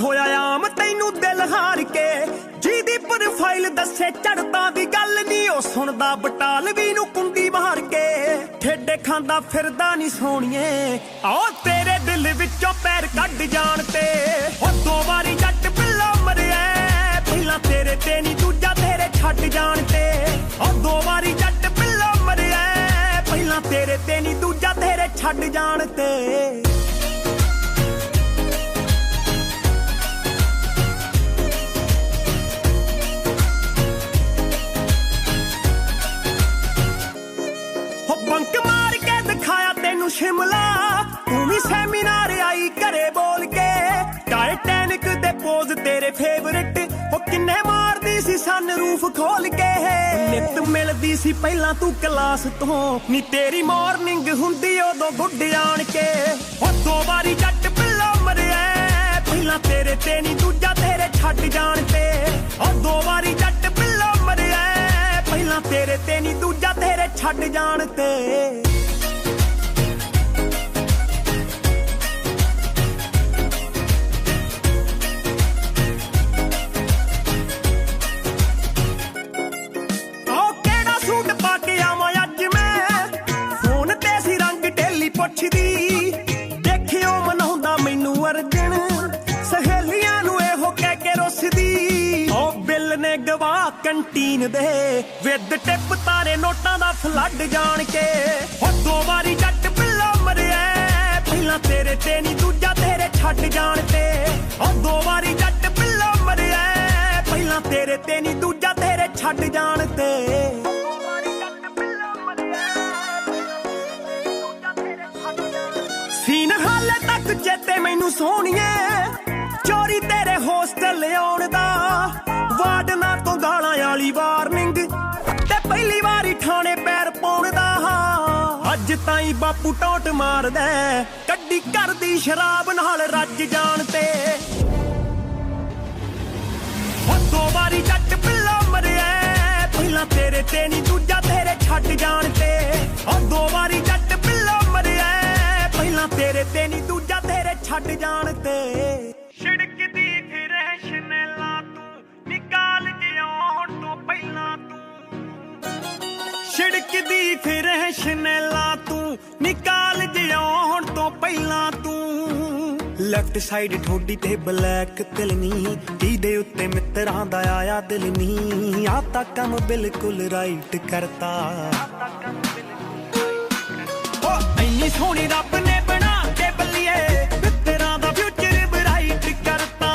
ਹੋਇਆ ਆਮ ਤੈਨੂੰ ਦਿਲ ਹਾਰ ਕੇ ਜਿਹਦੀ ਪ੍ਰੋਫਾਈਲ ਦੱਸੇ ਚੜਦਾ ਵੀ ਗੱਲ ਨਹੀਂ ਉਹ ਸੁਣਦਾ ਬਟਾਲਵੀ ਨੂੰ ਕੁੰਡੀ ਮਾਰ ਕੇ ਠੇਡੇ ਖਾਂਦਾ ਫਿਰਦਾ ਨਹੀਂ ਸੋਹਣੀਏ ਆਓ ਤੇਰੇ ਦਿਲ ਵਿੱਚੋਂ ਪੈਰ ਕੱਢ ਜਾਣ ਤੇ ਉਹ 2 ਵਾਰੀ ਜੱਟ ਪਿੱਲਾ ਮਰਿਆ ਪਹਿਲਾਂ ਤੇਰੇ ਤੇ ਨਹੀਂ ਦੂਜਾ ਤੇਰੇ ਛੱਡ ਜਾਣ ਤੇ ਉਹ 2 ਵਾਰੀ ਜੱਟ ਪਿੱਲਾ ਮਰਿਆ ਪਹਿਲਾਂ ਤੇਰੇ ਤੇ ਨਹੀਂ ਦੂਜਾ ਤੇਰੇ ਛੱਡ ਜਾਣ ਤੇ ਬੰਕ ਮਾਰ ਕੇ ਦਿਖਾਇਆ ਤੈਨੂੰ ਸ਼ਿਮਲਾ ਤੂੰ ਵੀ ਸੈਮੀਨਾਰ ਆਈ ਘਰੇ ਬੋਲ ਕੇ ਟਾਈਟੈਨਿਕ ਦੇ ਪੋਜ਼ ਤੇਰੇ ਫੇਵਰਿਟ ਉਹ ਕਿੰਨੇ ਮਾਰਦੀ ਸੀ ਸਨ ਰੂਫ ਖੋਲ ਕੇ ਨਿੱਤ ਮਿਲਦੀ ਸੀ ਪਹਿਲਾਂ ਤੂੰ ਕਲਾਸ ਤੋਂ ਨੀ ਤੇਰੀ ਮਾਰਨਿੰਗ ਹੁੰਦੀ ਉਦੋਂ ਗੁੱਡ ਆਣ ਕੇ ਉਹ 2 ਵਾਰੀ ਜੱਟ ਪਿੱਲਾ ਮਰਿਆ ਪਹਿਲਾਂ ਤੇਰੇ ਤੇ ਨਹੀਂ ਦੂਜਾ ਤੇਰੇ ਛੱਡ ਜਾਣ ਤੇ ਉਹ 2 ਵਾਰੀ ਜੱਟ ਪਿੱਲਾ ਮਰਿਆ ਪਹਿਲਾਂ ਤੇਰੇ ਤੇ ਨਹੀਂ ਦੂਜਾ ਤੇਰੇ ਛੱਡ ਜਾਣ ਤੇ ਉਹ ਕਿਹੜਾ ਸੂਟ ਪਾ ਕੇ ਆਵਾਂ ਅੱਜ ਮੈਂ ਫੋਨ ਤੇ ਸੀ ਰੰਗ ਢੇਲੀ ਪੁੱਛਦੀ ਦੇਖਿਓ ਮਨਾਉਂਦਾ ਮੈਨੂੰ ਅਰਜਨ ਸਹੇਲੀਆਂ ਨੂੰ ਇਹੋ ਕਹਿ ਕੇ ਰੁੱਸਦੀ ਉਹ ਬਿੱਲ ਨੇ ਗਵਾ ਕੰਟੀਨ ਦੇ ਵਿਦ ਟਿਪ ਤਾਰੇ ਨੋਟਾਂ ਦਾ ਫਲੱਡ ਜਾਣ ਕੇ ਉਹ 2 ਵਾਰੀ ਜੱਟ ਪਿੱਲਾ ਮਰਿਆ ਪਹਿਲਾਂ ਤੇਰੇ ਤੇ ਨਹੀਂ ਦੂਜਾ ਤੇਰੇ ਛੱਡ ਜਾਣ ਤੇ ਉਹ 2 ਵਾਰੀ ਜੱਟ ਪਿੱਲਾ ਮਰਿਆ ਪਹਿਲਾਂ ਤੇਰੇ ਤੇ ਨਹੀਂ ਦੂਜਾ ਤੇਰੇ ਛੱਡ ਜਾਣ ਤੇ ਸੀਨ ਹਾਲੇ ਤੱਕ ਚੇਤੇ ਮੈਨੂੰ ਸੋਹਣੀਏ ਚੋਰੀ ਤੇਰੇ ਹੋਸਟਲ ਆਉਣ ਦਾ ਵਾਰਡਨਾਂ ਤੋਂ ਗਾਲਾਂ ਵਾਲੀ ਵਾਰਨਿੰਗ ਤੇ ਪਹਿਲੀ ਵਾਰੀ ਥਾਣੇ ਪੈਰ ਪਾਉਣ ਦਾ ਅੱਜ ਤਾਈਂ ਬਾਪੂ ਟੌਟ ਮਾਰਦਾ ਕੱਢੀ ਕਰਦੀ ਸ਼ਰਾਬ ਨਾਲ ਰੱਜ ਜਾਣ ਤੇ ਉਹ 2 ਵਾਰੀ ਜੱਟ ਪਿੱਲਾ ਮਰਿਆ ਪਹਿਲਾਂ ਤੇਰੇ ਤੇ ਨਹੀਂ ਦੂਜਾ ਤੇਰੇ ਛੱਡ ਜਾਣ ਤੇ ਉਹ 2 ਵਾਰੀ ਜੱਟ ਪਿੱਲਾ ਮਰਿਆ ਪਹਿਲਾਂ ਤੇਰੇ ਤੇ ਨਹੀਂ ਦੂਜਾ ਤੇਰੇ ਛੱਡ ਜਾਣ ਤੇ ਛਿੜਕਦੀ ਫਿਰ ਸ਼ਨੈਲਾ ਤੂੰ ਨਿਕਾਲ ਜਿਉਣ ਤੋਂ ਪਹਿਲਾਂ ਤੂੰ ਛਿੜਕਦੀ ਫਿਰ ਸ਼ਨੈਲਾ ਤੂੰ ਨਿਕਾਲ ਜਿਉਣ ਤੋਂ ਪਹਿਲਾਂ ਤੂੰ ਲੈਫਟ ਸਾਈਡ ਠੋਡੀ ਤੇ ਬਲੈਕ ਤਿਲ ਨੀ ਟੀ ਦੇ ਉੱਤੇ ਮਿੱਤਰਾਂ ਦਾ ਆਇਆ ਦਿਲ ਨੀ ਆ ਤਾਂ ਕੰਮ ਬਿਲਕੁਲ ਰਾਈਟ ਕਰਤਾ ਉਹ ਇੰਨੀ ਸੋਹਣੀ ਰੱਬ ਨੇ ਬਣਾ ਕੇ ਬੱਲੀਏ ਮਿੱਤਰਾਂ ਦਾ ਫਿਊਚਰ ਬਰਾਈਟ ਕਰਤਾ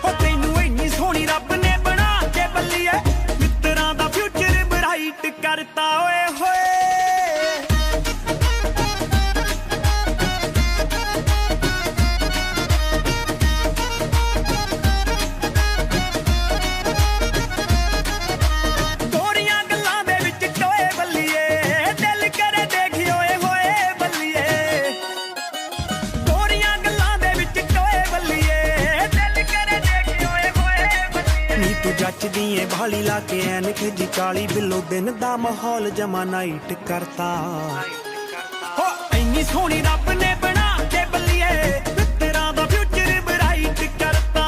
ਉਹ ਤੈਨੂੰ ਇੰਨੀ ਸੋਹਣੀ ਰੱਬ ਨੇ ਬਣਾ ਕੇ ਬੱਲੀਏ ਮਿੱਤਰਾਂ ਦਾ ਫਿਊਚਰ ਬਰਾਈਟ ਕਰਤਾ ਓਏ ਹੋਏ ਜੱਚਦੀ ਏ ਭਾਲੀ ਲਾ ਕੇ ਐਨਕ ਜੀ ਕਾਲੀ ਬਿੱਲੋ ਦਿਨ ਦਾ ਮਾਹੌਲ ਜਮਾ ਨਾਈਟ ਕਰਤਾ ਹੋ ਇੰਨੀ ਸੋਹਣੀ ਰੱਬ ਨੇ ਬਣਾ ਕੇ ਬੱਲੀਏ ਮਿੱਤਰਾਂ ਦਾ ਫਿਊਚਰ ਬਰਾਈਟ ਕਰਤਾ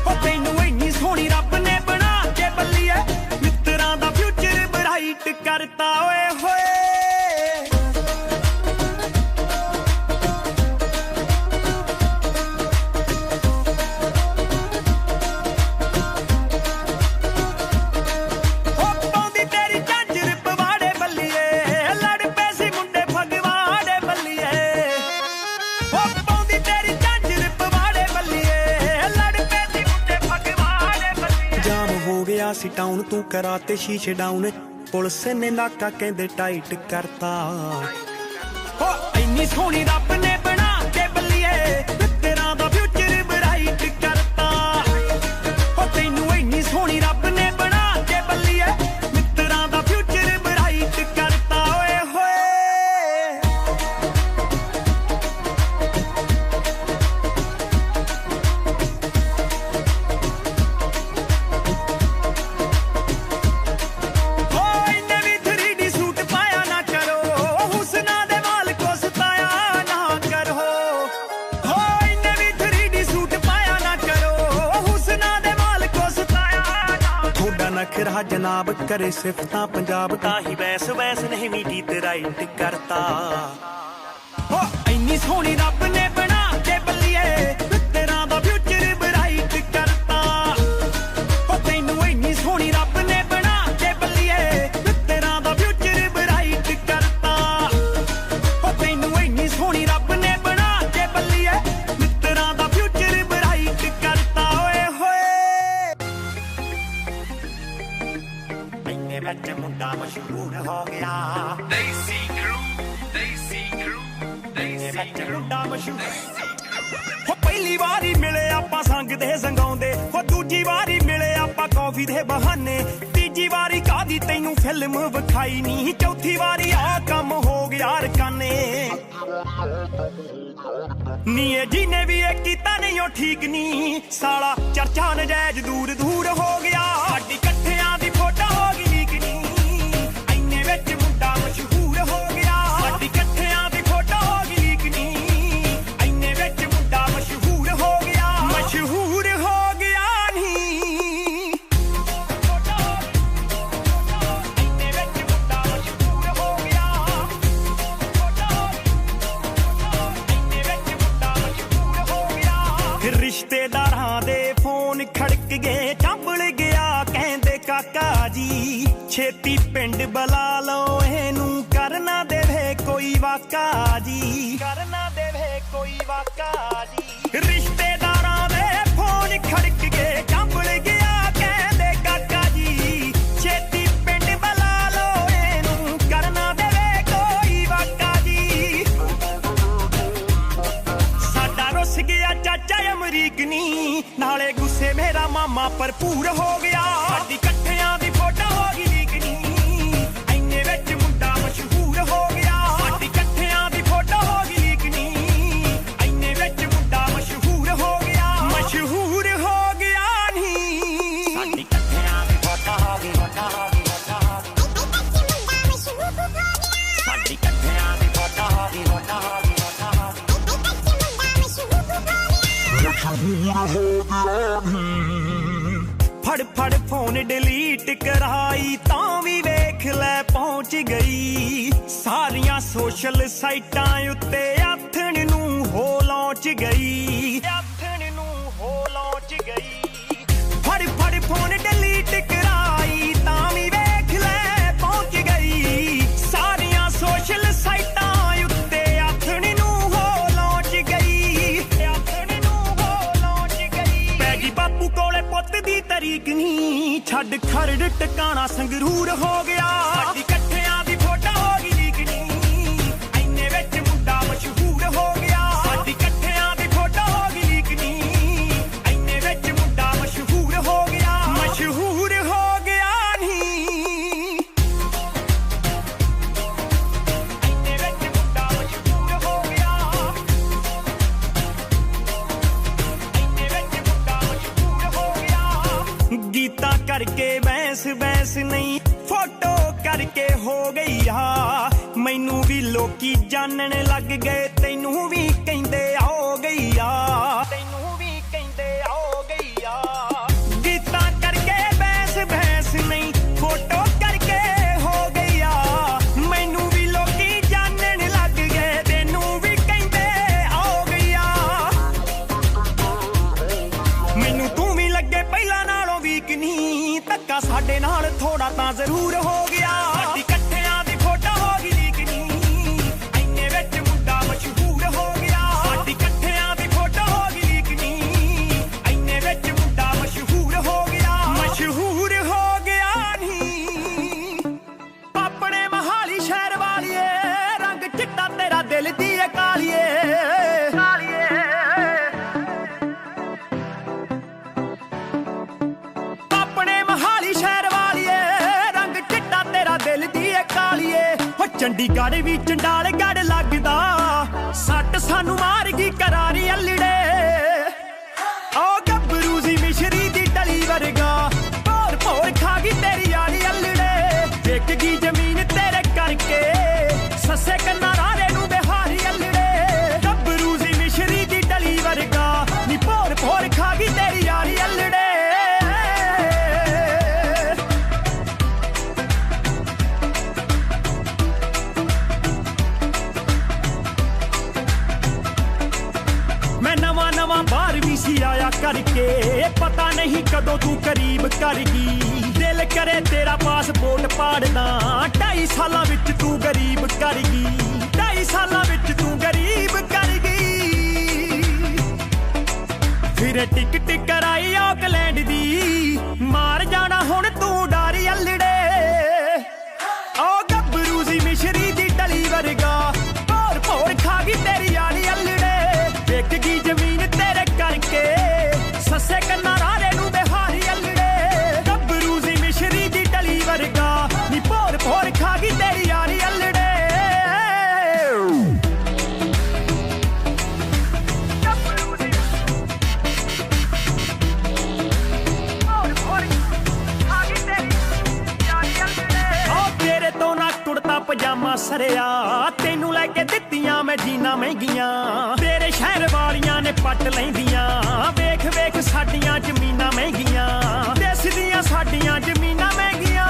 ਹੋ ਤੈਨੂੰ ਇੰਨੀ ਸੋਹਣੀ ਰੱਬ ਨੇ ਬਣਾ ਕੇ ਬੱਲੀਏ ਮਿੱਤਰਾਂ ਦਾ ਫਿਊਚਰ ਬਰਾਈਟ ਕਰਤਾ ਓਏ ਹੋਏ ਸੀ ਟਾਊਨ ਤੂੰ ਕਰਾਤੇ ਸ਼ੀਸ਼ੇ ਡਾਊਨ ਪੁਲਿਸ ਨੇ ਨਾਕਾ ਕਹਿੰਦੇ ਟਾਈਟ ਕਰਤਾ ਹੋ ਇੰਨੀ ਸੋਹਣੀ ਰੱਬ ਨੇ ਬਣਾ ਕੇ ਬੱਲੀਏ ਮਿੱਤਰਾਂ ਦਾ ਫਿਊਚਰ ਬਰਾਈਟ ਕਰਤਾ ਹੋ ਤੈਨੂੰ ਇੰਨੀ ਸੋਹਣੀ ਰੱਬ ਨੇ ਬਣਾ ਕੇ ਬੱਲੀਏ ਮਿੱਤਰਾਂ ਦਾ ਫਿਊਚਰ ਬਰਾਈਟ ਕਰਤਾ ਓਏ ਹੋਏ वखरा जनाब करे सिफतां पंजाब ताही वैस वैस नहीं मीठी ते राइट करता हो इन्नी सोहनी रब ने बना के बल्लिए तेरा दा फ्यूचर ब्राइट करता हो तैनू इन्नी सोहनी रब ने बना के बल्लिए तेरा दा फ्यूचर ब्राइट करता हो तैनू इन्नी सोहनी रब ने बना के बल्लिए तेरा दा फ्यूचर ब्राइट करता ओए होए मैंने बच्चे मुंडा मशहूर हो गया देसी क्रू हो पहली वारी मिले आपां संग दे संगाउंदे हो दूजी वारी मिले आपां कॉफी दे बहाने तीजी वारी कादी तैनू फिल्म विखाई नी चौथी वारी आ कम हो गया रकाने नी जिने भी ये कीता नहीं ओ ठीक नी साला चर्चा नजायज दूर दूर हो गया साडी कट्ठियां दी फोटो हो गई लीक नी इन्ने विच मुंडा मशहूर हो गया साडी कट्ठियां दी फोटो हो गई लीक नी इन्ने विच मुंडा मशहूर हो गया नी इन्ने विच मुंडा मशहूर हो गया इन्ने विच मुंडा मशहूर हो गया रिश्तेदारां दे फोन खड़क गए चंबल गया कहंदे काका जी छेती पिंड बुला लो एनू करना देवे कोई वाका जी करना देवे कोई वाका जी रिश्तेदारां दे फोन खड़क गए चंबल गया कहंदे काका जी छेती पिंड बुला लो एनू करना देवे कोई वाका जी साडा रुस गया चाचा अमरीक नी नाले गुस्से मेरा मामा भरपूर हो गया साडी कट्ठियां दी फोटो हो गई लीक नी इन्ने विच मुंडा मशहूर हो गया साडी कट्ठियां दी फोटो हो गई लीक नी इन्ने विच मुंडा मशहूर हो गया नी साडी कट्ठियां दी फोटो हो गई साडी कट्ठियां दी फोटो हो गई फड़ फड़ फोन डिलीट कराई तां भी वेख लै पहुंच गई सारियां सोशल साइटां उत्ते आथण नू हो लौंच गई फड़ फड़ फोन डिलीट कराई तां भी वेख लै पहुंच गई सारियां सोशल साइटां उत्ते आथण नू हो लौंच गई पैगी बापू कोले पुੱਤ दी तरीक नी छड़ खरड़ टकाना संगरूर हो गया साडी कट्ठियां दी फोटो हो गई लीक नी इन्ने विच मुंडा मशहूर हो गया साडी कट्ठियां दी फोटो हो गई लीक नी इन्ने विच मुंडा मशहूर हो गया नी इन्ने विच मुंडा मशहूर हो गया इन्ने विच मुंडा मशहूर हो गया गीता करके बहस नहीं फोटो करके हो गई आ मैनू भी लोकी जानन लग गए तैनू भी कहंदे आओ गई आ गीता करके बहस नहीं फोटो करके हो गई आ मैनू भी लोकी जानन लग गए तैनू भी कहंदे आओ गई आ मैनू तू भी लगे पहला नालों वीक नहीं धक्का साडे नाल थोड़ा तां जरूर हो गया साडी कट्ठियां दी फोटो हो गई लीक नी इन्ने विच मुंडा मशहूर हो गया साडी कट्ठियां दी फोटो हो गई लीक नी इन्ने विच मुंडा मशहूर हो गया नी अपने महाली शहर वालिए रंग चिट्टा तेरा दिल दी कालिए अपने महाली शहर वालिए रंग चिट्टा तेरा दिल दी कालिए हो चंडीगढ़ भी चंडालगढ़ लगदा सट सानू मार गई करारी अल्लड़े ओ गब्बरू सी मिश्री दी डली वर्गा भोर भोर खा गई तेरी यारी अल्लड़े देख गई जमीन तेरे करके सस्से कन्ना रारे नू बिहारी अल्लड़े गब्बरू सी मिश्री दी डली वर्गा नी भोर भोर खा गई तेरी यारी अल्लड़े नहीं कदों तू करीब कर गई दिल करे तेरा पासपोर्ट पाड़दा 2.5 सालां विच तू गरीब कर गई 2.5 सालां विच तू गरीब कर गई फिर टिकट कराई ऑकलैंड दी मार जाना हुण तू डारी अल्लड़े ओ गब्बरू सी मिश्री दी डली वर्गा भोर भोर खा गई तेरी यारी अल्लड़े विक गई जमीन तेरे करके सस्से कन्ना रारे नू बिहारी अल्लड़े गब्बरू सी मिश्री दी डली वर्गा नी भोर भोर खा गई तेरी यारी अल्लड़े पजामा सरिया तेनू लैके दित्तियां मैं जीना महंगियां तेरे शहर वालियां ने पट लैंदियां वेख वेख साडियां जमीनां महंगियां देश दियां साडियां जमीनां महंगियां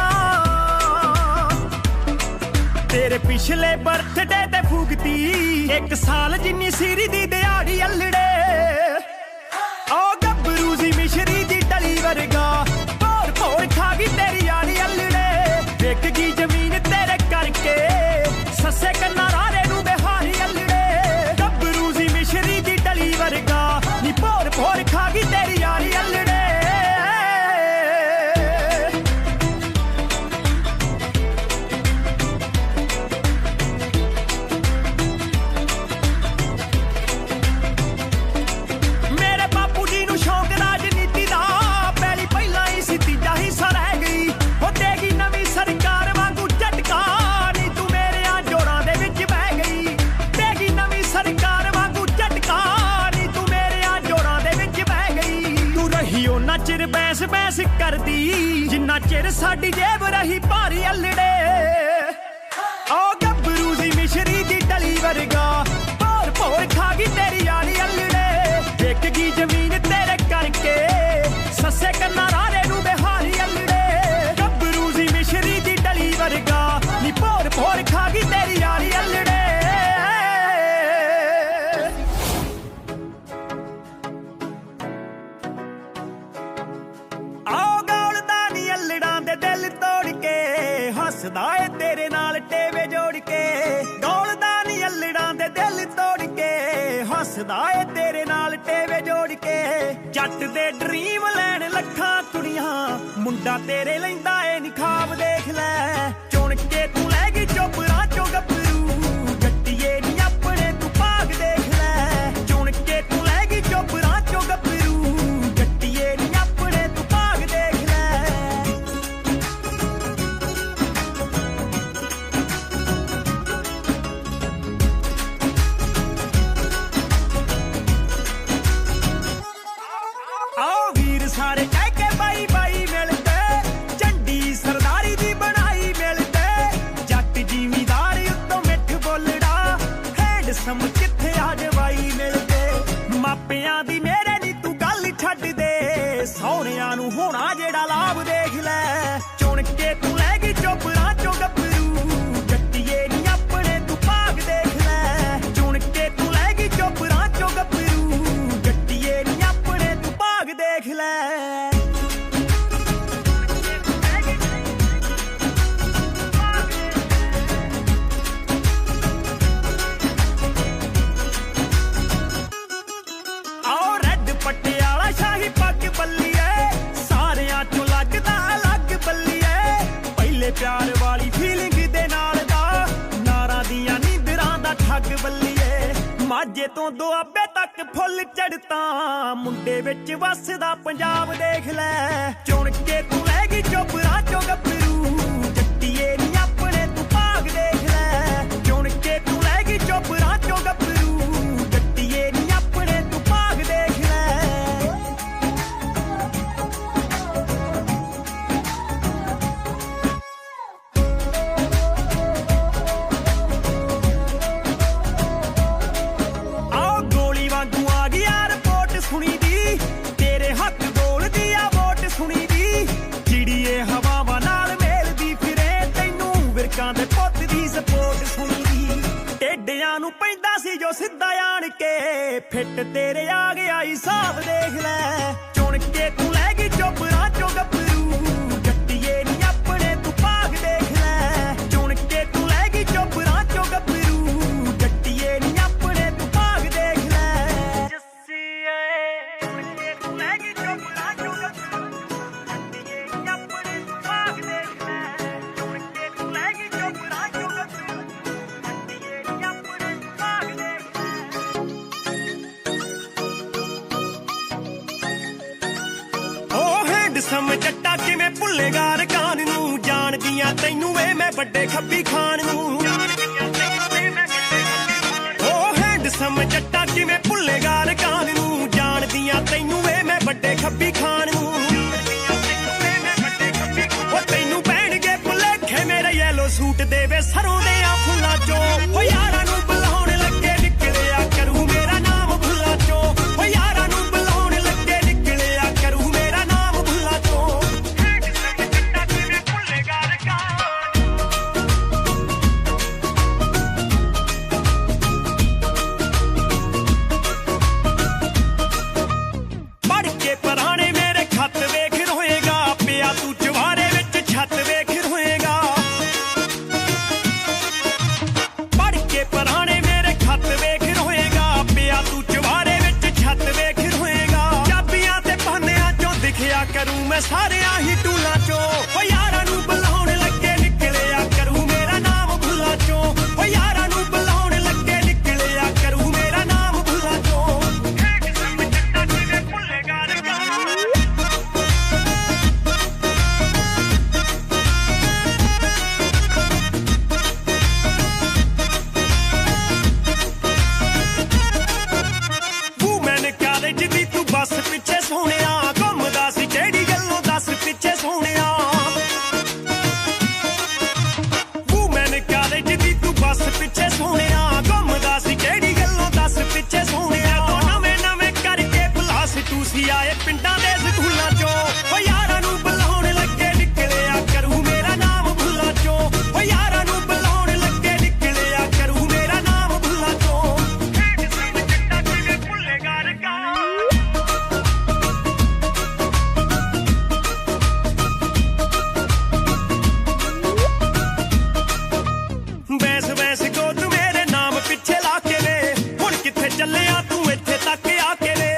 तेरे पिछले बर्थडे ते फूकती 1 साल जिन्नी सीरी दी दिहाड़ी अल्लड़े ओ गब्बरू सी मिश्री दी डली वर्गा भोर भोर खा गई तेरी यारी अल्लड़े विक गई जमीन तेरे करके सस्से कन्ना रारे नू बिहारी अल्लड़े गब्बरू सी मिश्री दी डली वर्गा नी भोर भोर खा गई तेरी यारी अल्लड़े मेरे बापू जी नू शौक राजनीति दा पहली पहला ही सी तीजा हिस्सा रह गई हो देगी नवी सरकार वांगू झटका नी तू मेरे आ जोड़ां दे विच बह गई देगी नवी सरकार वांगू झटका नी तू मेरे आ जोड़ां दे विच बह गई तू रही ओना चिर बैस बैस करदी जिन्ना चिर साडी जेब रही भारी अल्लड़े ओ गब्बरू सी मिश्री दी डली वर्गा भोर भोर खा गई तेरी यारी अल्लड़े विक गई जमीन तेरे करके सस्से कन्ना रारे नू बिहारी अल्लड़े गब्बरू सी मिश्री दी डली वर्गा नी भोर भोर खा गई तेरी यारी अल्लड़े आओ गौलदा नी अल्लड़ां दे दिल तोड़ के हसदा ए तेरे नाल टेवे जोड़ के गौलदा नी अल्लड़ां दे दिल तोड़ के हसदा ए तेरे नाल टेवे जोड़ के जट दे ड्रीम लैन लखां कुड़ियां मुंडा तेरे लैंदा ए नी ख्वाब देख लै चुन के तू लै गई चोपड़ा चो गब्बरू जट्टिए नी अपने तू भाग देख लै चुन के तू लै गई चोपड़ा चो गब्बरू जट्टिए नी अपने तू भाग देख लै आओ वीर सारे कह के बाई बाई मिलते झंडी सरदारी दी बनाई मिलते जट जिमीदार उत्तों मिठ बोलड़ा हैंडसम किथे आ जवाई मिलते मापियां दी मेरे नी तू गल छड्ड दे सौहरियां नू होना जेड़ा लाभ देख लै चुन के तू लै गई चोपड़ा चो गब्बरू जट्टिए नी अपने तू भाग देख लै चुन के तू लै गई चोपड़ा चो गब्बरू जट्टिए नी अपने तू भाग देख लै आओ रैड पटियाला शाही पग बल्लीए सारियां चों लगदा अलग बल्लीए पहले प्यार वाली फीलिंग दे नाल दा नारां दियां नींदरां दा ठग बल्लीए माझे तो दुआबे तक फुੱਲ चढ़ता मुंडे विच वसदा पंजाब देख लै चुन के तू लै गई चोपड़ा चो गब्बरू जट्टिए नी अपने तू भाग देख लै चुन के तू लै गई चोपड़ा चो गब्बरू जट्टिए नी अपने तू भाग देख लै आओ गोली वांगू आ गई रिपोर्ट सुनी दी तेरे हक गोल दी आ वोट सुनी दी चिड़िए हवावां नाल मेलदी फिरे तैनू विरकां दे पुੱਤ दी सपोर्ट सुनी दी टेडियां नू पैंदा सी जो सिद्धा आण के फिट तेरे आ गया हिसाब देख लै चुन के तू लै गई हैंडसम जट्टा किवें भुल्लेगा रकान नूं जानदियां तैनूं वे मैं बड़े खब्बी खान नूं ओ हैंडसम जट्टा किवें भुल्लेगा रकान नूं जानदियां तैनूं वे मैं बड़े खब्बी खान नूं ओ तैनूं पैणगे भुलेखे मेरे येलो सूट देवे सरों दे फुल्लां चों ओ यारां नूं बुलाउण लगे निकलिया करूं मेरा नाम भुल्लां चों ओ यारां नूं बुलाउण लगे निकलिया करूं मेरा नाम भुल्लां चों हैंडसम जट्टा किवें भुल्लेगा रकान पढ़ के पुराने मेरे खत वेख रोएगा पिया तू जवारे विच छत वेख रोएगा पढ़ के पुराने मेरे खत वेख रोएगा पिया तू जवारे विच छत वेख रोएगा चाबियां ते पानियां चों दिखिया करूं मैं सारियां ही टूलां चों ओ यारां नूं बुलाउण लगे निकलिया करूं मेरा नाम भुल्लां चों ओ यारां नूं बुलाउण लगे निकलिया करूं मेरा नाम भुल्लां चों हैंडसम जट्टा किवें भुल्लेगा रकान वूमेन कालेज दी तू बस पिछे सोहणिया घुमदा सी किहड़ी गल्लों दस पिछे सोहणिया वूमेन कालेज दी तू बस पिछे सोहणिया घुमदा सी किहड़ी गल्लों दस पिछे सोहणिया तो नवें नवें करके पलास टूसी आए पिंडां दे स्कूलां चों ओ यारां नूं बुलाउण लगे निकलिया करूं मेरा नाम भुल्लां चों ओ यारां नूं बुलाउण लगे निकलिया करूं मेरा नाम भुल्लां चों हैंडसम जट्टा किवें भुल्लेगा रकान बैस बैस गो तू मेरे नाम पिछे ला के वे हुण कित्थे ਚੱਲਿਆ तू ਇੱਥੇ तक आके वे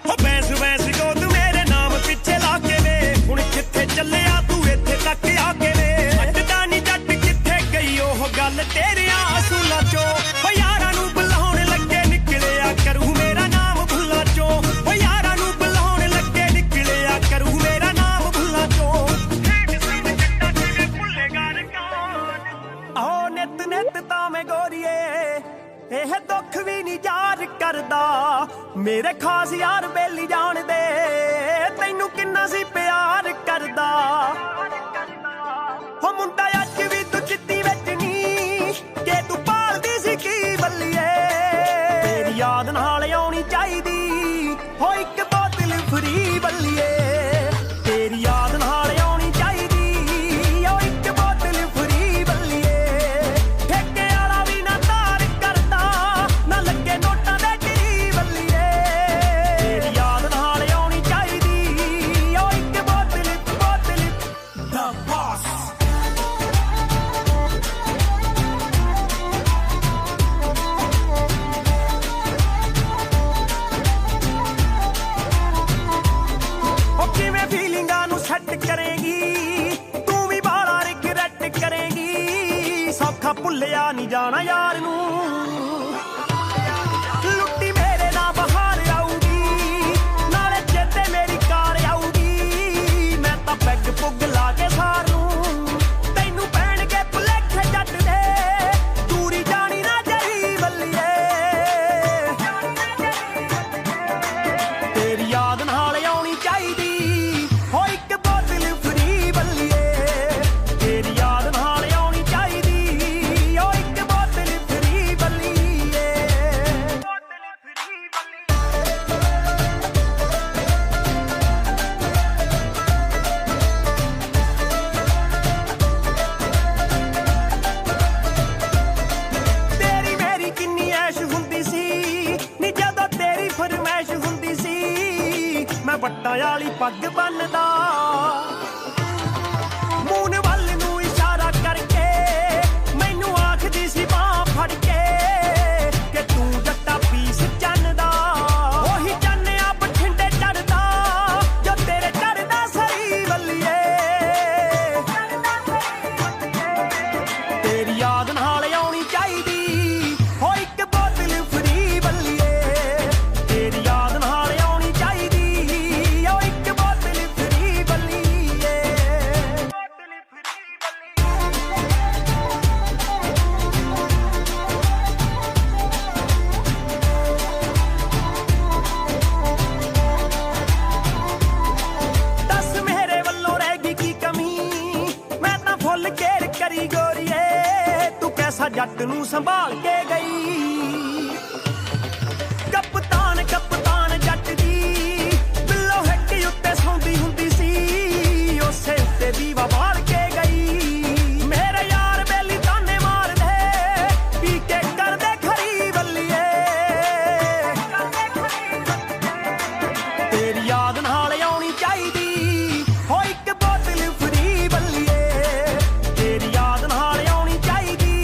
हो बैस बैस गो तू मेरे नाम पिछे ला के वे हुण कित्थे ਚੱਲਿਆ तू ਇੱਥੇ तक आके वे ਹਟਦਾ ਨੀ ਜੱਟ ਕਿੱਥੇ ਗਈ ਉਹ ਗੱਲ ਤੇਰੀਆਂ ਅਸੂਲਾਂ ਚੋਂ ਓ ਯਾਰਾਂ ਨੂੰ ਬੁਲਾਉਣ ਲੱਗੇ ਨਿਕਲਿਆ ਕਰੂ ਮੇਰਾ ਨਾਮ ਭੁੱਲਾਂ ਚੋਂ ਓ ਯਾਰਾਂ ਨੂੰ ਬੁਲਾਉਣ ਲੱਗੇ ਨਿਕਲਿਆ ਕਰੂ ਮੇਰਾ ਨਾਮ ਭੁੱਲਾਂ ਚੋਂ हैंडसम जट्टा किवें भुल्लेगा रकान ਆਹੋ ਨਿਤ ਨਿਤ ਤਾਂ ਮੈਂ ਗੋਰੀਏ ਇਹ ਦੁੱਖ ਵੀ ਨਹੀਂ ਯਾਰ ਕਰਦਾ ਮੇਰੇ ਖਾਸ ਯਾਰ ਬੇਲੀ ਜਾਣਦੇ ਤੈਨੂੰ ਕਿੰਨਾ ਸੀ ਪਿਆਰ ਕਰਦਾ ਹੋ ਮੁੰਡਾ ਅੱਜ ਵੀ ਤੂੰ ਚਿੱਤੀ ਵਿੱਚ ਨਹੀਂ ਕਿ ਤੂੰ ਪਾਲਦੀ ਸੀ ਕੀ ਬੱਲੀਏ ਤੇਰੀ ਯਾਦ ਨਾਲ ਆਉਣੀ ਚਾਹੀਦੀ ਹੋ ਇੱਕ ਬੋਤਲ ਫਰੀ ਬੱਲੀਏ ਤੇਰੀ ਯਾਦ ਨਾਲ ਆਉਣੀ ਚਾਹੀਦੀ ਹੋ ਇੱਕ ਬੋਤਲ ਫਰੀ ਬੱਲੀਏ ਠੇਕੇ ਵਾਲਾ ਵੀ ਨਾ ਤਾਰ ਕਰਦਾ ਨਾ ਲੱਗੇ ਨੋਟਾਂ ਦੇ ਢੀ ਬੱਲੀਏ ਤੇਰੀ ਯਾਦ ਨਾਲ ਆਉਣੀ ਚਾਹੀਦੀ ਹੋ ਇੱਕ ਬੋਤਲ The Boss ਉਹ ਕਿਵੇਂ ਫੀਲਿੰਗਾਂ ਨੂੰ ਸੈੱਟ ਕਰੇਗੀ ਤੂੰ ਵੀ ਬਾਲਾ ਰਿਗਰੈਟ ਕਰੇਗੀ ਸੌਖਾ ਭੁੱਲਿਆ ਨਹੀਂ ਜਾਣਾ ਯਾਰ ਨੂੰ ਲੁੱਟੀ ਮੇਰੇ ਨਾਲ ਬਹਾਰ ਆਊਗੀ ਨਾਲੇ ਚੇਤੇ ਮੇਰੀ ਕਾਰ ਆਊਗੀ ਮੈਂ ਤਾਂ ਪੈਗ ਪੁੱਗ ਲਾ ਕੇ ਸਾਰ ਨੂੰ ਤੈਨੂੰ ਪੈਣਗੇ ਭੁਲੇਖੇ ਜੱਟ ਦੇ ਦੂਰੀ ਜਾਣੀ ਨਾ ਜਹੀ ਬੱਲੀਏ ਤੇਰੀ ਯਾਦ ਨਾਲ ਆਉਣੀ ਚਾਹੀਦੀ ਹੋ ਇੱਕ ਬੋਤਲ ਫਰੀ ਬੱਲੀਏ ਤੇਰੀ ਯਾਦ ਨਾਲ ਆਉਣੀ ਚਾਹੀਦੀ ਹੋ ਇੱਕ ਬੋਤਲ ਫਰੀ ਬੱਲੀਏ ਬੋਤਲ ਫਰੀ ਬੱਲੀਏ ਤੇਰੀ ਮੇਰੀ ਕਿੰਨੀ ਐਸ਼ ਹੁੰਦੀ ਸੀ ਨੀ ਜਦੋਂ ਤੇਰੀ ਫਰਮੈਸ਼ ਹੁੰਦੀ ਸੀ ਮੈਂ ਵੱਟਾਂ ਵਾਲੀ ਪੱਗ ਬੰਨਦਾ ਮੂਨ ਵੱਲ ਨੂੰ ਇਸ਼ਾਰਾ ਕਰਕੇ ਮੈਨੂੰ ਆਖਦੀ ਸੀ ਬਾਂਹ ਫੜ ਕੇ ਕਿ ਤੂੰ ਜੱਟਾ ਪੀਸ ਚੰਨ ਦਾ ਉਹੀ ਚੰਨ ਆ ਬਠਿੰਡੇ ਚੜਦਾ ਜੋ ਤੇਰੇ ਚੜਦਾ ਸਹੀ ਬੱਲੀਏ ਤੇਰੀ ਯਾਦ ਨਾਲ ਆਉਣੀ ਚਾਹੀਦੀ ਹੋ ਇੱਕ ਬੋਤਲ ਫਰੀ ਬੱਲੀਏ ਤੇਰੀ ਯਾਦ ਨਾਲ ਆਉਣੀ ਚਾਹੀਦੀ ਜੱਟ ਨੂੰ ਸੰਭਾਲ ਕੇ ਗਈ। ਕਪਤਾਨ ਕਪਤਾਨ ਜੱਟ ਦੀ ਬਿੱਲੋ ਹੱਟੀ ਉੱਤੇ ਸੌਂਦੀ ਹੁੰਦੀ ਸੀ, ਉਸੇ ਉੱਤੇ ਦੀਵਾ ਬਾਲ ਕੇ ਗਈ। ਮੇਰੇ ਯਾਰ ਬੇਲੀ ਤਾਨੇ ਮਾਰਦੇ ਪੀ ਕੇ ਕਰਦੇ ਖਰੀ ਬੱਲੀਏ, ਤੇਰੀ ਯਾਦ ਨਾਲ ਆਉਣੀ ਚਾਹੀਦੀ ਹੋ ਇੱਕ ਬੋਤਲ ਫਰੀ ਬੱਲੀਏ, ਤੇਰੀ ਯਾਦ ਨਾਲ ਆਉਣੀ ਚਾਹੀਦੀ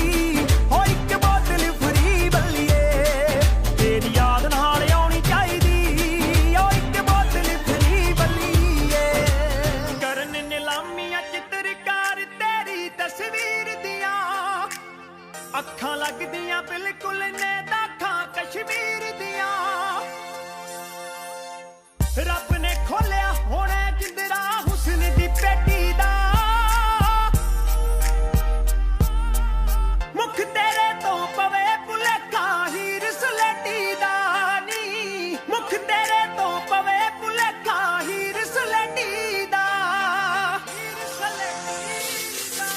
ਹੋ ਇੱਕ ਬੋਤਲ ਫਰੀ ਬੱਲੀਏ, ਤੇਰੀ ਯਾਦ ਨਾਲ ਆਉਣੀ ਚਾਹੀਦੀ ਹੋ ਇੱਕ ਬੋਤਲ ਫਰੀ ਬੱਲੀਏ। ਕਰਨ ਨਿਲਾਮੀਆਂ ਚਿੱਤਰਕਾਰ ਤੇਰੀ ਤਸਵੀਰ ਦੀਆਂ, ਅੱਖਾਂ ਲੱਗਦੀਆਂ ਬਿਲਕੁਲ ਨੇ ਦਾਖਾਂ ਕਸ਼ਮੀਰ ਦੀਆਂ। ਰੱਬ ਨੇ ਖੋਲਿਆ ਹੋਣਾ ਜਿੰਦਰਾ ਹੁਸਨ ਦੀ ਪੇਟੀ ਦਾ, ਮੁਖ ਤੇਰੇ ਤੋਂ ਪਵੇ ਭੁਲੇਖਾ ਹੀਰ ਸਲੇਟੀ ਦਾ ਨੀ, ਮੁਖ ਤੇਰੇ ਤੋਂ ਪਵੇ ਭੁਲੇਖਾ ਹੀਰ ਸਲੇਟੀ ਦਾ, ਹੀਰ ਸਲੇਟੀ ਦਾ।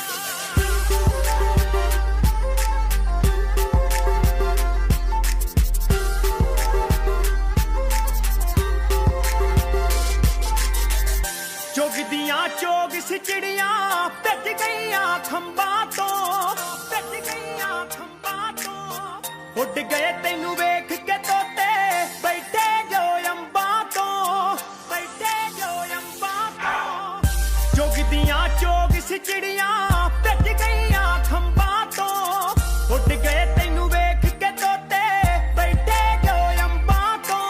ਚੁਗਦੀਆਂ ਚੋਗ ਸਿਚੜੀਆਂ ਭਿੱਜ ਗਈਆਂ ਖੰਭਾਂ ਤੋਂ, ਭਿੱਜ ਗਈਆਂ ਖੰਭਾਂ ਤੋਂ। ਉੱਡ ਗਏ ਤੈਨੂੰ ਵੇਖ ਕੇ ਤੋਤੇ ਬੈਠੇ ਜੋ ਅੰਬਾਂ ਤੋਂ, ਬੈਠੇ ਜੋ ਅੰਬਾਂ ਤੋਂ। ਚੁਗਦੀਆਂ ਚੋਗ ਸਿਚੜੀਆਂ ਭਿੱਜ ਗਈਆਂ ਖੰਭਾਂ ਤੋਂ, ਉੱਡ ਗਏ ਤੈਨੂੰ ਵੇਖ ਕੇ ਤੋਤੇ ਬੈਠੇ ਜੋ ਅੰਬਾਂ ਤੋਂ।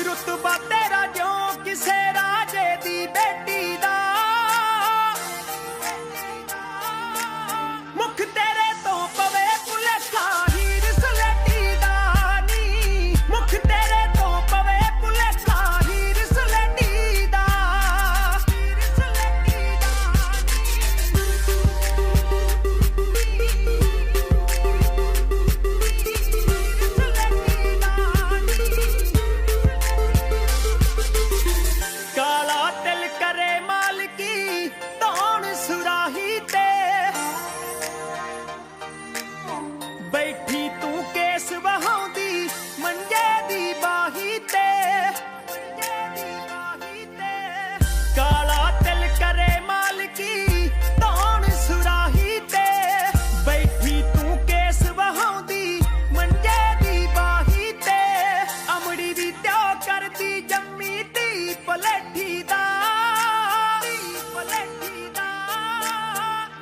ਰੁਤਬਾ ਤੇਰਾ ਜਿਉਂ ਕਿਸੇ ਰਾਜੇ ਦੀ ਬੇਟੀ ਦਾ, ਮੁਖ ਤੇਰੇ ਤੋਂ ਪਵੇ ਭੁਲੇਖਾ ਹੀਰ ਸਲੇਟੀ ਦਾ ਨੀ, ਮੁਖ ਤੇਰੇ ਤੋਂ ਪਵੇ ਭੁਲੇਖਾ ਹੀਰ ਸਲੇਟੀ ਦਾ, ਹੀਰ ਸਲੇਟੀ ਦਾ। ਕਾਲਾ ਤਿਲ ਕਰੇ ਮਾਲਕੀ ਧੌਣ ਸੁਰਾਹੀ ਤੇ, ਬੈਠੀ ਤੂੰ ਕੇਸ ਵਹਾਉਂਦੀ ਮੰਜੇ ਦੀ ਬਾਹੀ ਤੇ, ਮੰਜੇ ਦੀ ਬਾਹੀ ਤੇ। ਕਾਲਾ ਤਿਲ ਕਰੇ ਮਾਲਕੀ ਧੌਣ ਸੁਰਾਹੀ ਤੇ, ਬੈਠੀ ਤੂੰ ਕੇਸ ਵਹਾਉਂਦੀ ਮੰਜੇ ਦੀ ਬਾਹੀ ਤੇ। ਅਮੜੀ ਦੀ ਤਿਉ ਕਰਦੀ ਜੰਮੀ ਦੀ ਪਲੇਠੀ ਦਾ, ਪਲੇਠੀ ਦਾ।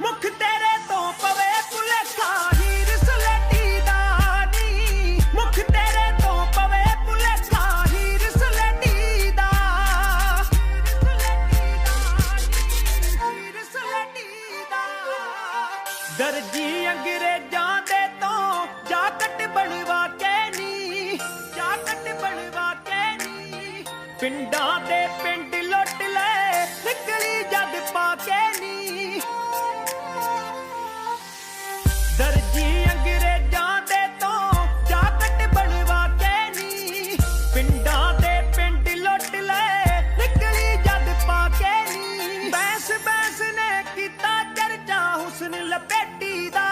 ਮੁਖ ਤੇਰੇ ਤੋਂ ਪਵੇ ਭੁਲੇਖਾ ਹੀਰ ਸਲੇਟੀ ਦਾ ਨੀ, ਮੁਖ ਤੇਰੇ ਤੋਂ ਪਵੇ ਭੁਲੇਖਾ ਹੀਰ ਸਲੇਟੀ ਦਾ, ਹੀਰ ਸਲੇਟੀ ਦਾ। ਦਰਜੀ ਅੰਗਰੇਜ਼ਾਂ ਦੇ ਤੋਂ ਜਾਕਟ ਬਣਵਾ ਕੇ ਨੀ, ਜਾਕਟ ਬਣਵਾ ਕੇ ਨੀ। ਪਿੰਡਾਂ ਦੇ ਪਿੰਡ ਲੁੱਟ ਲੈ ਨਿਕਲੀ ਜੱਗ ਪਾ ਕੇ ਨੀ। ਦਰਜੀ ਅੰਗਰੇਜ਼ਾਂ ਦੇ ਤੋਂ ਜਾਕਟ ਬਣਵਾ ਕੇ ਨੀ, ਪਿੰਡਾਂ ਦੇ ਪਿੰਡ ਲੁੱਟ ਲੈ ਨਿਕਲੀ ਜੱਗ ਪਾ ਕੇ ਨੀ। ਬੈਂਸ ਬੈਂਸ ਨੇ ਕੀਤਾ ਚਰਚਾ ਹੁਸਨ ਲਪੇਟੀ ਦਾ,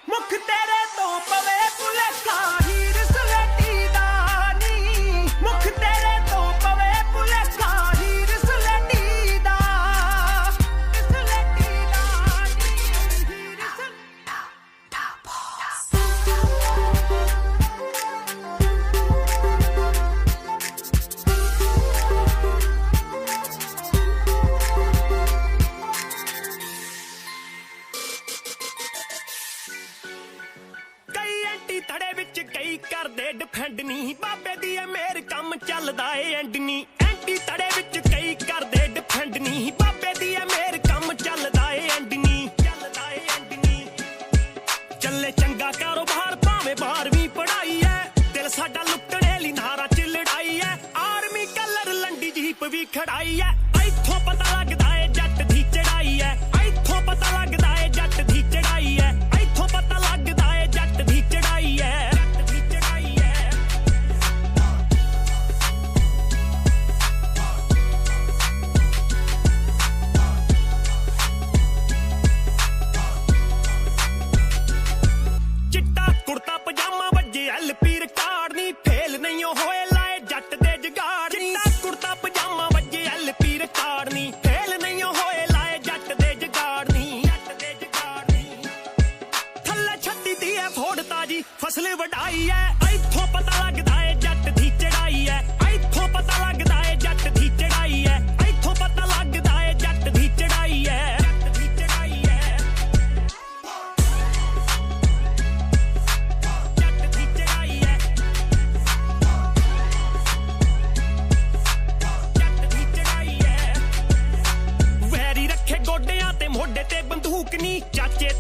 ਮੁਖ ਤੇਰੇ ਤੋਂ ਪਵੇ ਭੁਲੇਖਾ ਹੀਰ ਸਲੇਟੀ ਦਾ ਨੀ, ਮੁਖ ਤੇਰੇ ਤੋਂ ਪਵੇ ਭੁਲੇਖਾ ਹੀਰ ਸਲੇਟੀ ਦਾ, ਸਲੇਟੀ ਦਾ ਨੀ, ਹੀਰ ਕਈ ਐਂਟੀ ਥੜੇ ਵਿੱਚ ਕਈ ਕਰਦੇ ਡਿਫੈਂਡ ਨੀ, ਬਾਬੇ ਦੀ ਐ ਮੇਰ ਕੰਮ ਚੱਲਦਾ ਏ ਐਂਡ ਨੀ। ਐਂਟੀ ਥੜੇ ਵਿੱਚ ਕਈ ਕਰਦੇ ਡਿਫੈਂਡ ਨੀ, ਬਾਬੇ ਦੀ ਐ ਮੇਰ ਕੰਮ ਚੱਲਦਾ ਏ ਐਂਡ ਨੀ, ਚੱਲਦਾ ਏ ਐਂਡ ਨੀ। ਚੱਲੇ ਚੰਗਾ ਕਾਰੋਬਾਰ ਭਾਵੇਂ 12ਵੀਂ ਪੜ੍ਹਾਈ ਐ, ਦਿਲ ਸਾਡਾ ਲੁੱਟਣੇ ਲਈ ਨਾਰਾ ਚ ਲੜਾਈ ਐ। ਆਰਮੀ ਕਲਰ ਲੰਡੀ ਜੀਪ ਵੀ ਖੜਾਈ ਐ, ਇੱਥੋਂ ਪਤਾ ਲੱਗਦਾ ਏ ਜੱਟ ਦੀ ਚੜਾਈ ਐ, ਇੱਥੋਂ ਪਤਾ ਲੱਗਦਾ ਏ ਜੱਟ ਦੀ ਚੜਾਈ ਐ, ਇੱਥੋਂ ਪਤਾ ਲੱਗਦਾ ਏ ਜੱਟ ਦੀ ਚੜਾਈ ਐ, ਜੱਟ ਦੀ ਚੜਾਈ ਐ।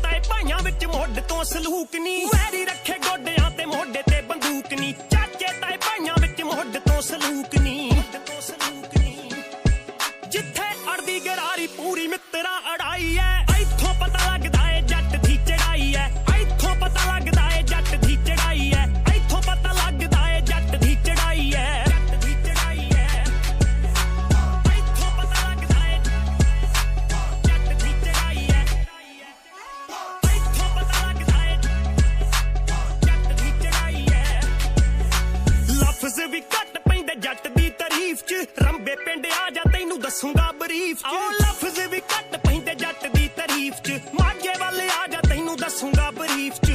ਤਾਏ ਭਾਈਆਂ ਵਿੱਚ ਮੁੱਢ ਤੋਂ ਸਲੂਕ ਨਹੀਂ ਵੈਰੀ ਰੱਖੇ ਗੋਡਿਆਂ ਤੇ ਮੋਢੇ ਤੇ ਬੰਦੂਕ ਨਹੀਂ ਚਾਚੇ ਤਾਏ ਭਾਈਆਂ ਵਿੱਚ ਮੁੱਢ ਤੋਂ ਸਲੂਕ ਨਹੀਂ ਜਿੱਥੇ ਅੜਦੀ ਗਰਾਰੀ ਪੂਰੀ ਮਿੱਤਰਾ ਅੜਾਈ ਐ ਇੱਥੋਂ ਪਤਾ ਲੱਗਦਾ ਏ ਜੱਟ ਦੀ ਚੜਾਈ ਐ ਇੱਥੋਂ ਪਤਾ ਲੱਗਦਾ ਏ ਜੱਟ ਦੀ ਚੜਾਈ ਐ ਇੱਥੋਂ ਪਤਾ ਲੱਗਦਾ ਏ ਜੱਟ ਦੀ ਚੜਾਈ ਐ ਵੀ ਘੱਟ ਪੈਂਦੇ ਜੱਟ ਦੀ ਤਾਰੀਫ ਚ ਰੰਬੇ ਪਿੰਡ ਆ ਜਾ ਤੈਨੂੰ ਦੱਸੂਗਾ ਬਰੀਫ ਚ ਓ ਲਫ਼ਜ਼ ਵੀ ਘੱਟ ਪੈਂਦੇ ਜੱਟ ਦੀ ਤਾਰੀਫ ਚ ਮਾਝੇ ਵੱਲ ਆ ਜਾ ਤੈਨੂੰ ਦੱਸੂਗਾ ਬਰੀਫ ਚ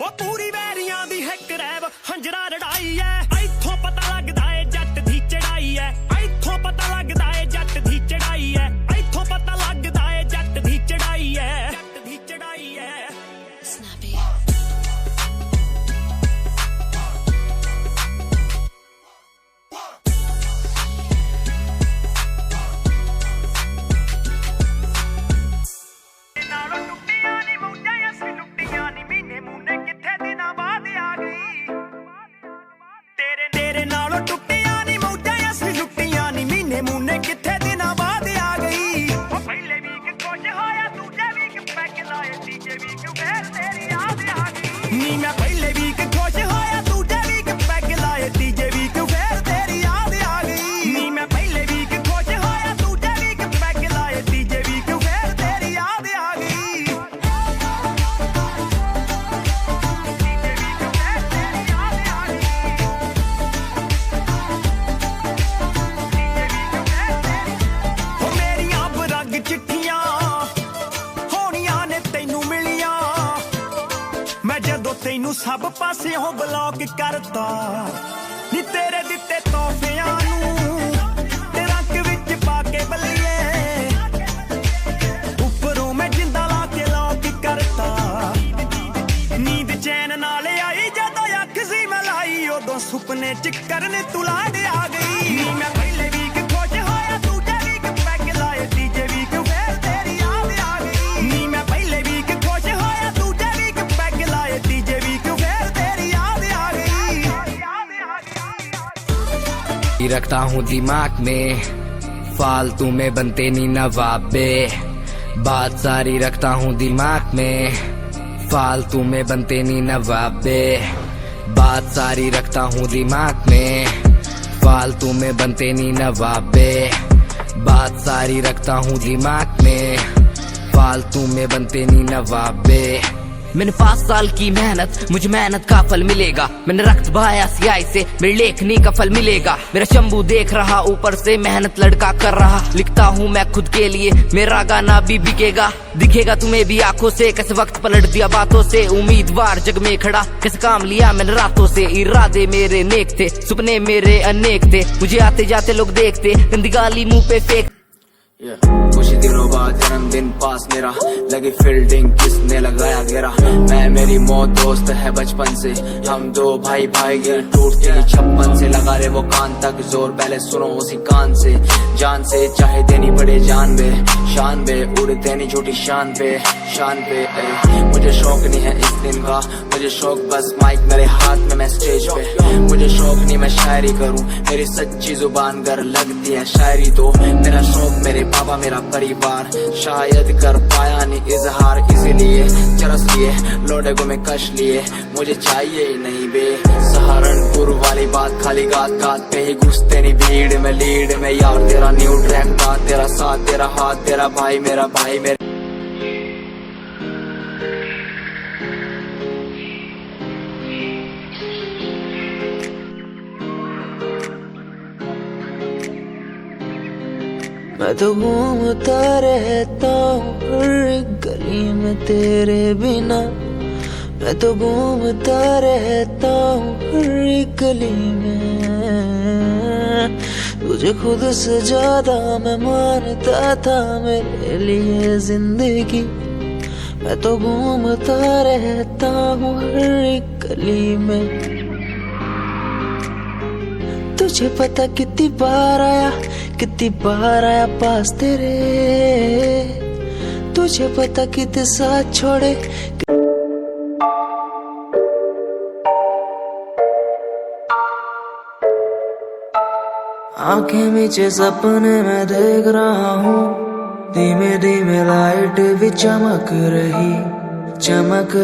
ਓ ਪੂਰੀ ਵੈਰੀਆਂ ਦੀ ਹਿੱਕ ਰੈਵ ਹੰਜਰਾ ਰੜਾਈ ਐ ਇੱਥੋਂ ਪਤਾ ਲੱਗਦਾ ਏ ਜੱਟ ਦੀ ਚੜਾਈ ਐ ਇੱਥੋਂ ਪਤਾ ਲੱਗਦਾ ਏ ਜੱਟ ਦੀ ਚੜਾਈ ਐ ਇੱਥੋਂ ਪਤਾ ਲੱਗਦਾ ਏ ਜੱਟ ਦੀ ਚੜਾਈ ਐ ਨੀ ਮੈਂ ਪਹਿਲੇ ਵੀਕ ਖੁਸ਼ ਹੋਇਆ ਦੂਜੇ ਵੀਕ ਪੈਗ ਲਾਏ ਤੀਜੇ ਵੀਕ ਫੇਰ ਤੇਰੀ ਯਾਦ ਆ ਗਈ ਨੀ ਮੈਂ ਪਹਿਲੇ ਵੀਕ ਖੁਸ਼ ਹੋਇਆ ਦੂਜੇ ਵੀਕ ਪੈਗ ਲਾਏ ਤੀਜੇ ਵੀਕ ਫੇਰ ਤੇਰੀ ਯਾਦ ਆ ਗਈ ਤੀਜੇ ਵੀਕ ਫੇਰ ਤੇਰੀ ਯਾਦ ਆ ਗਈ ਤੀਜੇ ਵੀਕ ਫੇਰ ਤੇਰੀ ਹੋ ਮੇਰੀਆਂ ਬਰਗ ਚਿੱਠੀਆਂ ਹੋਣੀਆਂ ਨੇ ਤੈਨੂੰ ਮਿਲੀਆਂ ਮੈਂ ਜਦੋਂ ਤੈਨੂੰ ਸਭ ਪਾਸਿਓਂ ਬਲੌਕ ਕਰਤਾ ਨੀ ਤੇਰੇ ਦਿੱਤੇ ਤੋਹਫਿਆਂ ਨੂੰ ਤੇ ਰੰਗ ਵਿੱਚ ਪਾ ਕੇ ਬੱਲੀਏ ਉੱਪਰੋਂ ਮੈਂ ਜਿੰਦਾ ਲਾ ਕੇ ਲੌਕ ਕਰਤਾ ਨੀਂਦ ਚੈਨ ਨਾਲ ਆਈ ਜਦੋਂ ਅੱਖ ਸੀ ਮੈਂ ਲਾਈ ਉਦੋਂ ਸੁਪਨੇ ਚ ਕਰਨ ਤੂੰ ਲਾਡ ਆ ਗਈ ਨੀ ਮੈਂ ਪਹਿਲੇ ਵੀਕ ਖੁਸ਼ ਹੋਇਆ ਦੂਜੇ ਵੀਕ ਪੈਗ ਲਾਏ ਤੀਜੇ ਵੀਕ ਫੇਰ ਤੇਰੀ ਯਾਦ ਆ ਗਈ ਨੀ ਮੈਂ ਪਹਿਲੇ ਵੀਕ ਖੁਸ਼ ਹੋਇਆ ਦੂਜੇ ਵੀਕ ਪੈਗ ਲਾਏ ਤੀਜੇ ਵੀਕ ਫੇਰ ਤੇਰੀ ਯਾਦ ਆ ਗਈ रखता हूँ दिमाग में फालतू में बनते नी नवाबे बात सारी रखता हूँ दिमाग में फालतू में बनते नी नवाबे बात सारी रखता हूँ दिमाग में फालतू में बनते नी नवाबे बात सारी रखता हूँ दिमाग में फालतू में बनते नी नवाबे मैंने 5 साल की मेहनत मुझे मेहनत का फल मिलेगा मैंने रक्त बहाया सियाही से मेरी लेखनी का फल मिलेगा मेरा शंभू देख रहा ऊपर से मेहनत लड़का कर रहा लिखता हूँ मैं खुद के लिए मेरा गाना भी बिकेगा दिखेगा तुम्हें भी आंखों से कैसे वक्त पलट दिया बातों से उम्मीदवार जग में खड़ा कैसे काम लिया मैंने रातों से इरादे मेरे नेक थे सपने मेरे अनेक थे मुझे आते जाते लोग देखते गंदी गाली मुंह पे फेंक कुछ दिनों बाद जन्मदिन पास मेरा लगी फील्डिंग किसने लगाया घेरा मैं मेरी मौत दोस्त है बचपन से हम दो भाई भाई गिर टूटते ही 56 से लगा रहे वो कान तक जोर पहले सुनो उसी कान से जान से चाहे देनी पड़े जान बे शान बे उड़ते नहीं झूठी शान पे मुझे शौक नहीं है इस दिन का मुझे शौक बस माइक मेरे हाथ में मैं स्टेज पे मुझे शौक नहीं मैं शायरी करूं मेरी सच्ची जुबान गर लगती है शायरी तो मेरा शौक मेरे बाबा मेरा परिवार शायद कर पाया नहीं इजहार इसीलिए चरस लिए लोडे को मैं कश लिए मुझे चाहिए ही नहीं बे सहारनपुर वाली बात खाली गात पे ही घुसते नहीं भीड़ में लीड में यार तेरा न्यू ट्रैक था तेरा साथ तेरा हाथ तेरा भाई मेरा मैं तो घूमता रहता हूँ हर गली में तेरे बिना मैं तो घूमता रहता हूँ हर गली में तुझे खुद से ज्यादा मैं मानता था मेरे लिए जिंदगी मैं तो घूमता रहता हूँ हर गली में तुझे पता कितनी बार आया पास तेरे तुझे पता कितने साथ छोड़े। आंखें मीचे सपने में देख रहा हूँ, धीमे धीमे लाइट भी चमक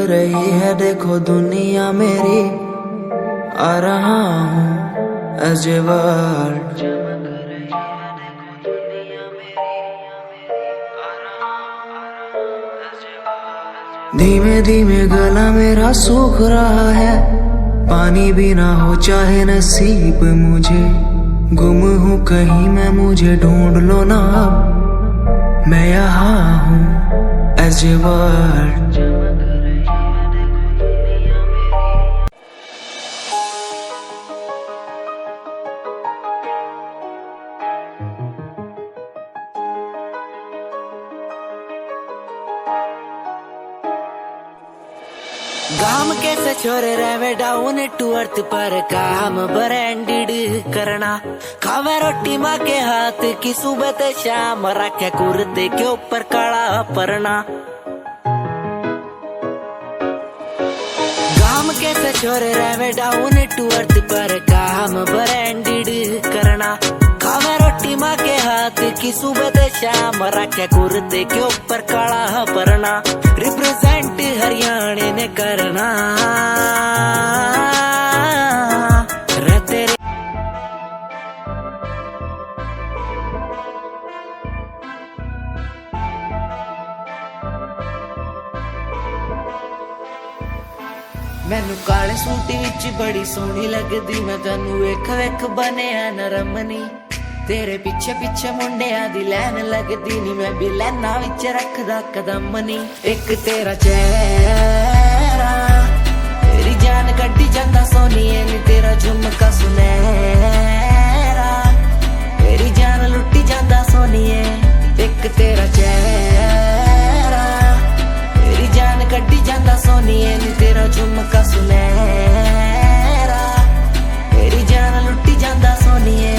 रही है। देखो दुनिया मेरी, आ रहा हूँ as a world। धीमे धीमे गला मेरा सूख रहा है, पानी भी ना हो चाहे नसीब मुझे। गुम हूँ कहीं मैं, मुझे ढूंढ लो ना अब, मैं यहाँ हूँ as a world। गाम कैसे छोरे रहे डाउन टू अर्थ पर काम ब्रांडेड करना। खावे रोटी माँ के हाथ की सुबह ते शाम, रखे कुर्ते के ऊपर काला परना। गाम कैसे छोरे रहे डाउन टू अर्थ पर काम ब्रांडेड करना। खावे रोटी माँ के हाथ की सुबह ते शाम, रखे कुर्ते के ऊपर काला परना। रिप्रेजेंट हरियाणा ने करना रे तेरे। मैनू काले सूट विच बड़ी सोहनी लगदी, मैं तैनू वेख वेख बनिया नरमनी। तेरे पीछे पीछे मुंडिया दी लैन लगदी नी, मैं भी लैना विच रखदा कदम नी। एक तेरा चेहरा तेरी जान कड्डी जांदा सोनिए नी, तेरा झुमका सुनहरा तेरी जान लुट्टी जांदा सोनिए। एक तेरा चेहरा तेरी जान कड्डी जांदा सोनिए नी, तेरा झुमका सुनहरा तेरी जान लुट्टी जांदा सोनिए।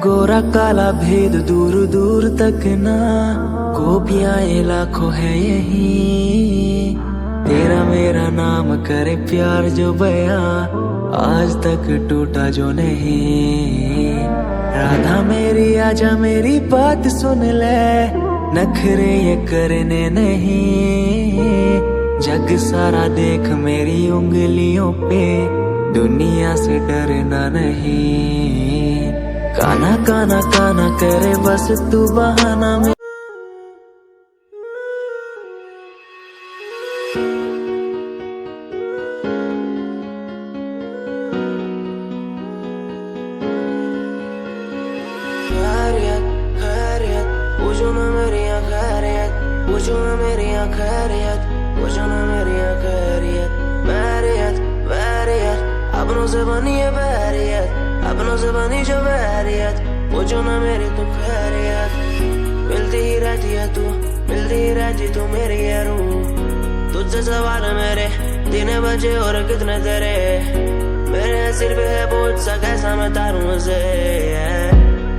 गोरा काला भेद दूर दूर तक ना, गोपियां ये लाखों है यही। तेरा मेरा नाम करे प्यार जो बया, आज तक टूटा जो नहीं। राधा मेरी आजा मेरी बात सुन ले, नखरे ये करने नहीं। जग सारा देख मेरी उंगलियों पे, दुनिया से डरना नहीं। काना काना काना करे बस तू बहाना में। खैरियत खैरियत पूछो ना मेरी खैरियत, पूछो ना मेरी खैरियत, पूछो ना मेरी खैरियत। बैरियत बैरियत अपनों से बनी है बैरियत, अपनों से बनी जो बैरियत। पूछो ना मेरी तू खैरियत, मिलती ही रहती है तू, मिलती ही रहती तू मेरी है रूह। तुझसे सवाल मेरे दिन बजे और कितने तेरे, मेरे सिर पे है बोझ सा कैसा मैं तारूं उसे।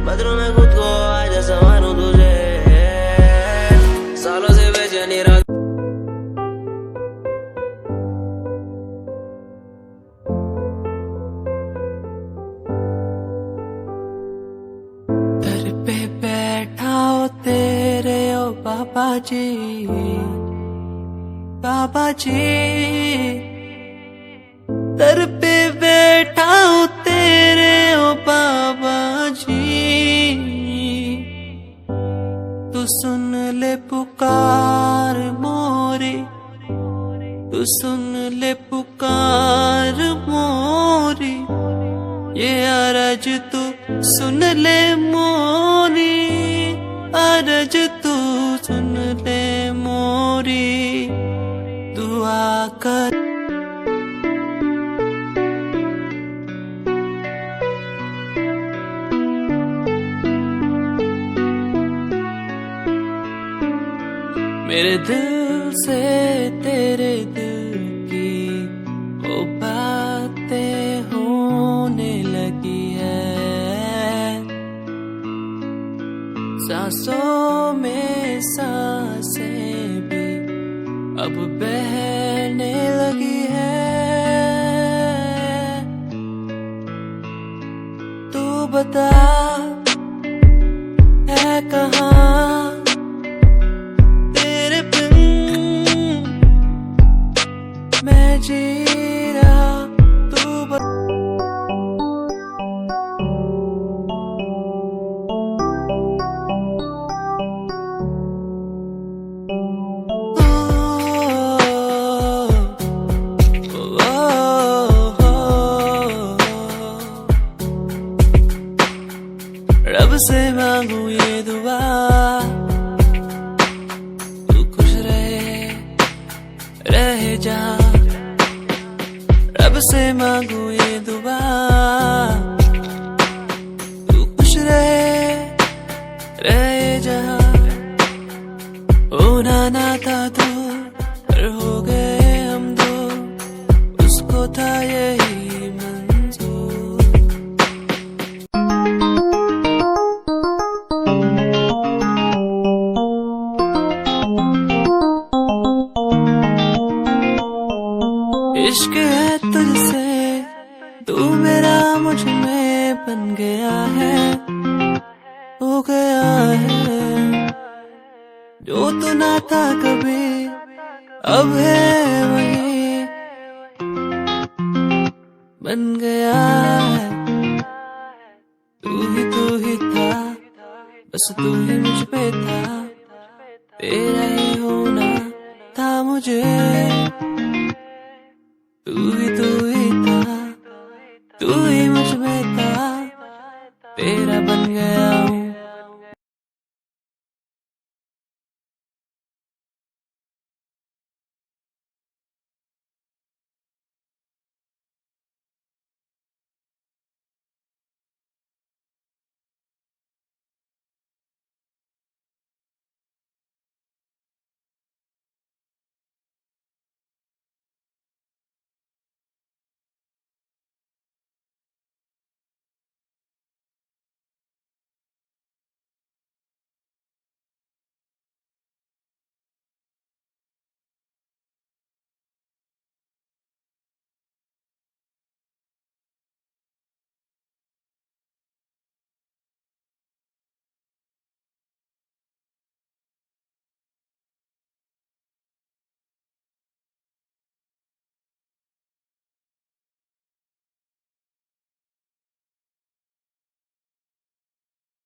बदलूं मैं खुद को आज संवारूं तुझे, सालों से बेचैनी रात। बाबा जी बाबा जी, दर पे बैठा हूँ तेरे ओ बाबा जी। तू सुन ले पुकार मोरी, तू सुन ले पुकार मोरी। ये अरज तू सुन ले मोरी, अरज तू सुन ले मोरी। दुआ कर मेरे दिल से तेरे दिल की वो बातें होने लगी है, सांसों में सांसें भी अब बहने लगी है। तू बता है कहाँ तेरे बिन मैं जी रहा, तू बता। रब से मांगू ये दुआ, तू खुश रहे जहाँ। रब से मांगू ये दुआ, तू खुश रहे जहाँ। होना ना था तू पर हो गए हम दो, उसको था यही मंजूर। इश्क है तुझसे, तू मेरा मुझ में बन गया है, हो गया है। जो तू ना था कभी अब है वही बन गया है। तू ही था, बस तू ही मुझ पे था, तेरा ही होना था मुझे। तू ही था, तू ही मुझ में था, तेरा बन गया।